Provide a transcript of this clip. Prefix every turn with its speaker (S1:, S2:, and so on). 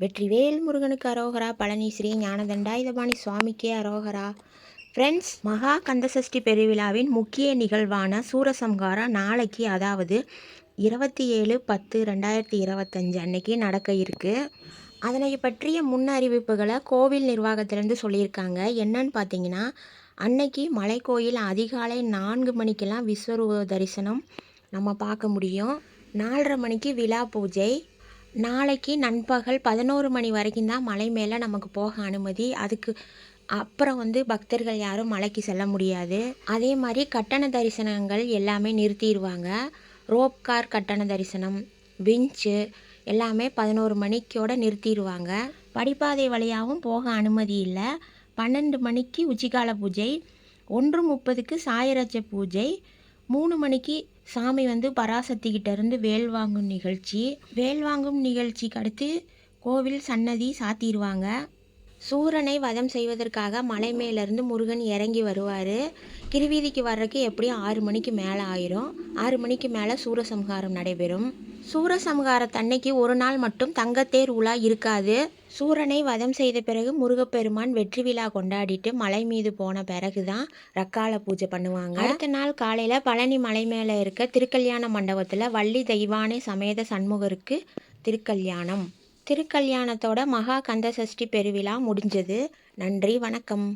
S1: வெற்றிவேல் முருகனுக்கு அரோகரா. பழனி ஸ்ரீ ஞானதண்டாயுதபாணி சுவாமிக்கே அரோகரா. ஃப்ரெண்ட்ஸ், மகா கந்தசஷ்டி பெருவிழாவின் முக்கிய நிகழ்வான சூரசம்ஹாரம் நாளைக்கு, அதாவது 27/10/2025 அன்னைக்கு நடக்க இருக்குது. அதனை பற்றிய முன் அறிவிப்புகளை கோவில் நிர்வாகத்திலேருந்து சொல்லியிருக்காங்க. என்னன்னு பார்த்தீங்கன்னா, அன்னைக்கு மலைக்கோயில் அதிகாலை 4 மணிக்கெல்லாம் விஸ்வரூப தரிசனம் நம்ம பார்க்க முடியும். 4:30 மணிக்கு விழா பூஜை. நாளைக்கு நண்பகல் 11 மணி வரைக்கும் தான் மலை மேலே நமக்கு போக அனுமதி. அதுக்கு அப்புறம் பக்தர்கள் யாரும் மலைக்கு செல்ல முடியாது. அதே மாதிரி கட்டண தரிசனங்கள் எல்லாமே நிறுத்திடுவாங்க. ரோப் கார் கட்டண தரிசனம், விஞ்சு எல்லாமே 11 மணிக்கோடு நிறுத்திடுவாங்க. படிப்பாதை வழியாகவும் போக அனுமதி இல்லை. 12 மணிக்கு உச்சிக்கால பூஜை, 1:30க்கு சாயரட்ச பூஜை, 3 மணிக்கு சாமி பராசக்திகிட்ட இருந்து வேல் வாங்கும் நிகழ்ச்சி. வேல் வாங்கும் நிகழ்ச்சிக்கு அடுத்து கோவில் சன்னதி சாத்திடுவாங்க. சூரனை வதம் செய்வதற்காக மலை மேலேருந்து முருகன் இறங்கி வருவார். கிரிவீதிக்கு வர்றதுக்கு எப்படியும் 6 மணிக்கு மேலே ஆயிரும். 6 மணிக்கு மேலே சூரசம்ஹாரம் நடைபெறும். சூரசம்ஹாரத்தன்னைக்கு ஒரு நாள் மட்டும் தங்கத்தேர் உலா இருக்காது. சூரனை வதம் செய்த பிறகு முருகப்பெருமான் வெற்றி விழா கொண்டாடிட்டு மலை மீது போன பிறகு தான் ரக்கால பூஜை பண்ணுவாங்க. அடுத்த நாள் காலையில் பழனி மலை மேலே இருக்க திருக்கல்யாண மண்டபத்தில் வள்ளி தெய்வானை சமேத சண்முகருக்கு திருக்கல்யாணத்தோட மகா கந்தசஷ்டி பெருவிழா முடிஞ்சது. நன்றி, வணக்கம்.